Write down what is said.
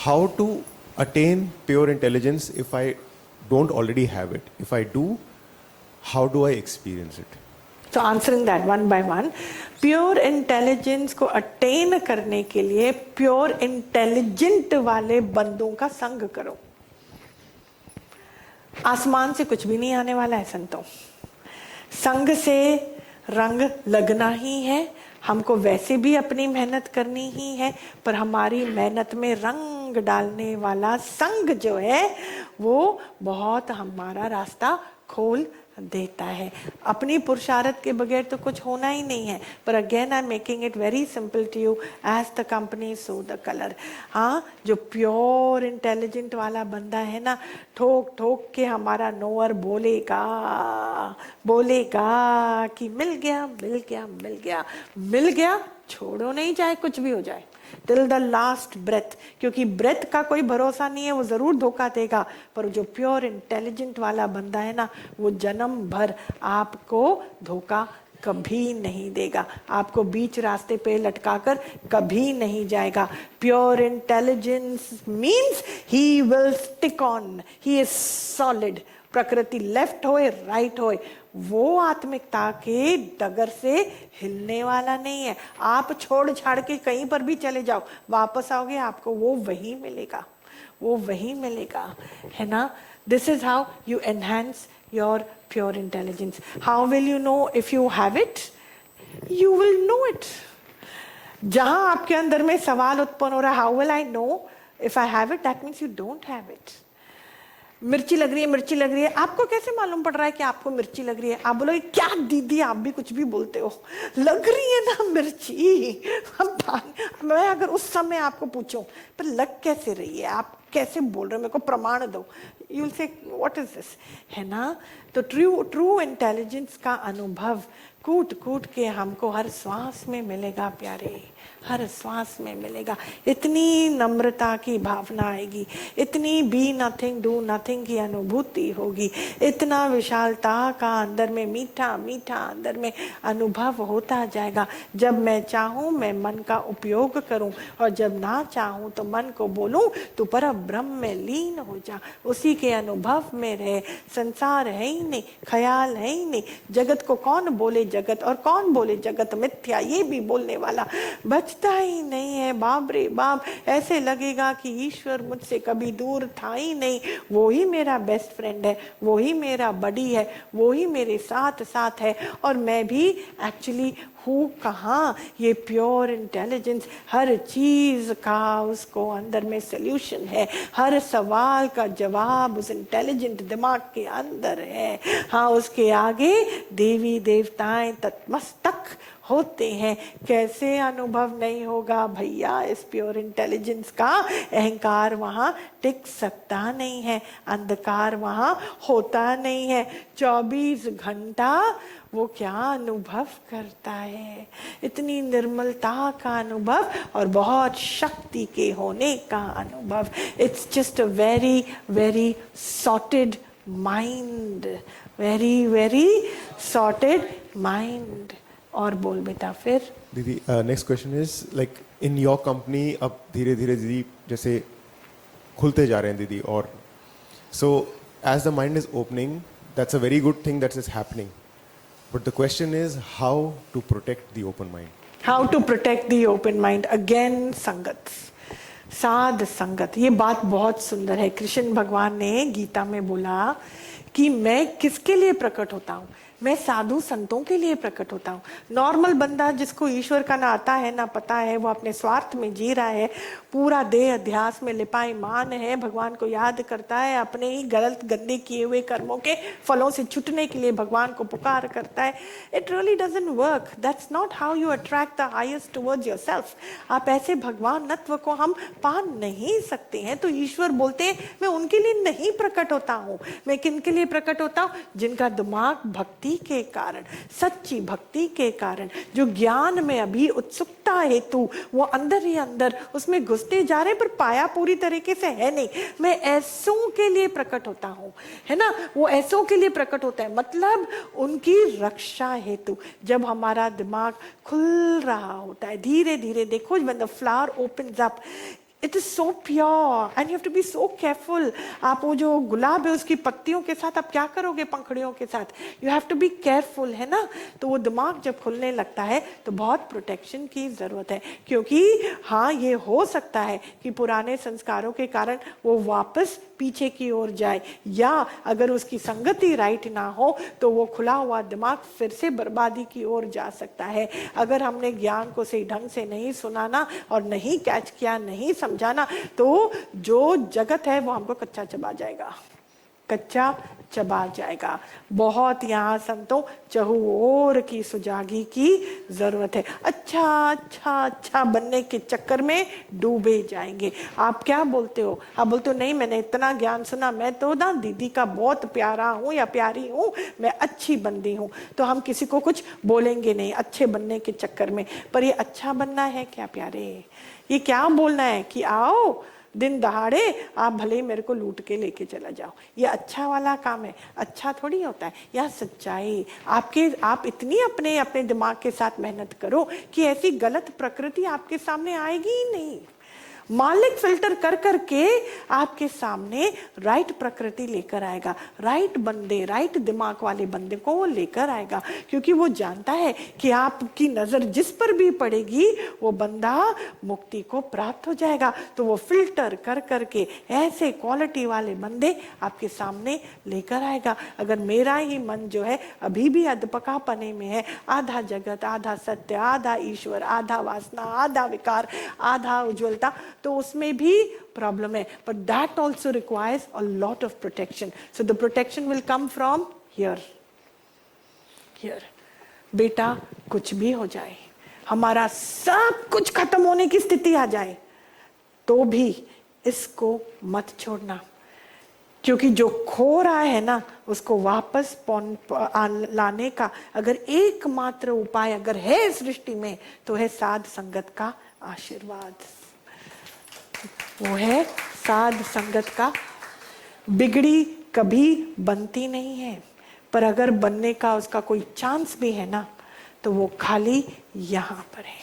How to attain pure intelligence if I don't already have it? If I do, how do I experience it? So answering that one by one, pure intelligence को attain करने के लिए pure intelligent वाले बंदों का संग करो। आसमान से कुछ भी नहीं आने वाला है संतों, संग से रंग लगना ही है। हमको वैसे भी अपनी मेहनत करनी ही है, पर हमारी मेहनत में रंग डालने वाला संग जो है वो बहुत हमारा रास्ता खोल देता है। अपनी पुरुषार्थ के बगैर तो कुछ होना ही नहीं है। पर again I am making it very simple to you, as the company so the colour. हाँ, जो प्योर इंटेलिजेंट वाला बंदा है ना, ठोक ठोक के हमारा नोअर बोलेगा बोलेगा कि मिल गया मिल गया मिल गया मिल गया, छोड़ो नहीं, चाहे कुछ भी हो जाए, टिल द लास्ट ब्रेथ। क्योंकि ब्रेथ का कोई भरोसा नहीं है, वो जरूर धोखा देगा। पर जो प्योर इंटेलिजेंट वाला बंदा है ना, वो जन्म भर आपको धोखा कभी नहीं देगा, आपको बीच रास्ते पे लटकाकर कभी नहीं जाएगा। Pure intelligence means he will stick on, he is solid. प्रकृति लेफ्ट होए राइट होए, वो आत्मिकता के डगर से हिलने वाला नहीं है। आप छोड़ छाड़ के कहीं पर भी चले जाओ, वापस आओगे आपको वो वही मिलेगा, वो वही मिलेगा, है ना। This is how you enhance your pure intelligence. How will you know if you have it? You will know it. जहां आपके अंदर में सवाल उत्पन्न हो रहा है, how will I know if I have it, that means you don't have it. मिर्ची लग रही है, मिर्ची लग रही है, आपको कैसे मालूम पड़ रहा है कि आपको मिर्ची लग रही है? आप बोलोगे क्या दीदी आप भी कुछ भी बोलते हो, लग रही है ना मिर्ची। मैं अगर उस समय आपको पूछूं पर लग कैसे रही है, आप कैसे बोल रहे हो, मेरे को प्रमाण दो, you will say what is this, है ना। तो ट्रू इंटेलिजेंस का अनुभव कूट कूट के हमको हर श्वास में मिलेगा प्यारे, हर श्वास में मिलेगा। इतनी नम्रता की भावना आएगी, इतनी बी नथिंग डू नथिंग की अनुभूति होगी, इतना विशालता का अंदर में मीठा मीठा अंदर में अनुभव होता जाएगा। जब मैं चाहूँ मैं मन का उपयोग करूँ, और जब ना चाहूँ तो मन को बोलूँ तो पर ब्रह्म में लीन हो जा, उसी के अनुभव में रहे। संसार है ही नहीं, ख्याल है ही नहीं, जगत को कौन बोले जगत, और कौन बोले जगत मिथ्या, ये भी बोलने वाला बचता ही नहीं है। बाप रे बाप, ऐसे लगेगा कि ईश्वर मुझसे कभी दूर था ही नहीं, वो ही मेरा बेस्ट फ्रेंड है, वो ही मेरा बडी है, वो ही मेरे साथ साथ है, और मैं भी एक्चुअली हूँ कहाँ। ये प्योर इंटेलिजेंस हर चीज का उसको अंदर में सल्यूशन है, हर सवाल का जवाब उस इंटेलिजेंट दिमाग के अंदर है। हाँ, उसके आगे देवी देवताएं तत्मस्तक होते हैं। कैसे अनुभव नहीं होगा भैया इस प्योर इंटेलिजेंस का? अहंकार वहां टिक सकता नहीं है, अंधकार वहां होता नहीं है। 24 घंटा वो क्या अनुभव करता है, इतनी निर्मलता का अनुभव और बहुत शक्ति के होने का अनुभव। It's just a very very sorted mind, very very sorted mind. और बोल बेटा फिर। दीदी, next question is like in your company अब धीरे धीरे दीदी जैसे खुलते जा रहे हैं दीदी, और so as the mind is opening, that's a very good thing that is happening, but the question is how to protect the open mind. How to protect the open mind? Again संगत, साध संगत। ये बात बहुत सुंदर है। कृष्ण भगवान ने गीता में बोला कि मैं किसके लिए प्रकट होता हूँ? मैं साधु संतों के लिए प्रकट होता हूँ। नॉर्मल बंदा जिसको ईश्वर का ना आता है ना पता है, वो अपने स्वार्थ में जी रहा है, पूरा देह अध्यास में लिपाईमान है, भगवान को याद करता है, अपने ही गलत गंदे किए हुए कर्मों के फलों से छूटने के लिए भगवान को पुकार करता है। It really doesn't work, that's not how you attract the highest towards yourself. आप ऐसे भगवानत्व को हम पा नहीं सकते हैं। तो ईश्वर बोलते हैं मैं उनके लिए नहीं प्रकट होता हूँ। मैं किन के लिए प्रकट होता हूँ? जिनका दिमाग भक्ति के कारण, सच्ची भक्ति के कारण, जो ज्ञान में अभी उत्सुकता हेतु वो अंदर ही अंदर उसमें घुसते जा रहे, पर पाया पूरी तरीके से है नहीं। मैं ऐसों के लिए प्रकट होता हूँ, है ना। वो ऐसों के लिए प्रकट होता है, मतलब उनकी रक्षा हेतु। जब हमारा दिमाग खुल रहा होता है धीरे धीरे, देखो when the flower opens up, it is so pure and you have to be so careful. आप वो जो गुलाब है उसकी पत्तियों के साथ आप क्या करोगे, पंखड़ियों के साथ, you have to be careful, है ना। तो वो दिमाग जब खुलने लगता है तो बहुत प्रोटेक्शन की जरूरत है, क्योंकि हाँ ये हो सकता है कि पुराने संस्कारों के कारण वो वापस पीछे की ओर जाए, या अगर उसकी संगति राइट ना हो तो वो खुला हुआ दिमाग फिर से बर्बादी की ओर जा सकता है। अगर हमने ज्ञान को सही ढंग से नहीं सुनाना और नहीं कैच किया, नहीं समझाना, तो जो जगत है वो हमको कच्चा चबा जाएगा, कच्चा चबा जाएगा। बहुत यहाँ संतों चहुओर की सुजागी की जरूरत है। अच्छा अच्छा अच्छा बनने के चक्कर में डूबे जाएंगे। आप क्या बोलते हो, आप बोलते हो नहीं मैंने इतना ज्ञान सुना, मैं तो ना दीदी का बहुत प्यारा हूँ या प्यारी हूँ, मैं अच्छी बंदी हूँ, तो हम किसी को कुछ बोलेंगे नहीं अच्छे बनने के चक्कर में। पर ये अच्छा बनना है क्या प्यारे, ये क्या बोलना है कि आओ दिन दहाड़े आप भले ही मेरे को लूट के लेके चला जाओ, ये अच्छा वाला काम है, अच्छा थोड़ी होता है। या सच्चाई आप इतनी अपने अपने दिमाग के साथ मेहनत करो कि ऐसी गलत प्रकृति आपके सामने आएगी ही नहीं। मालिक फिल्टर कर करके आपके सामने राइट प्रकृति लेकर आएगा, राइट बंदे, राइट दिमाग वाले बंदे को वो लेकर आएगा, क्योंकि वो जानता है कि आपकी नजर जिस पर भी पड़ेगी वो बंदा मुक्ति को प्राप्त हो जाएगा। तो वो फिल्टर कर करके ऐसे क्वालिटी वाले बंदे आपके सामने लेकर आएगा। अगर मेरा ही मन जो है अभी भी अधपकापने में है, आधा जगत आधा सत्य आधा ईश्वर आधा वासना आधा विकार आधा उज्ज्वलता, तो उसमें भी प्रॉब्लम है। But that also requires a lot of protection, so the protection will come from here. बेटा कुछ भी हो जाए, हमारा सब कुछ खत्म होने की स्थिति आ जाए, तो भी इसको मत छोड़ना, क्योंकि जो खो रहा है ना उसको वापस लाने का अगर एकमात्र उपाय अगर है सृष्टि में तो है साध संगत का आशीर्वाद, वो है साध संगत का। बिगड़ी कभी बनती नहीं है, पर अगर बनने का उसका कोई चांस भी है ना तो वो खाली यहाँ पर है।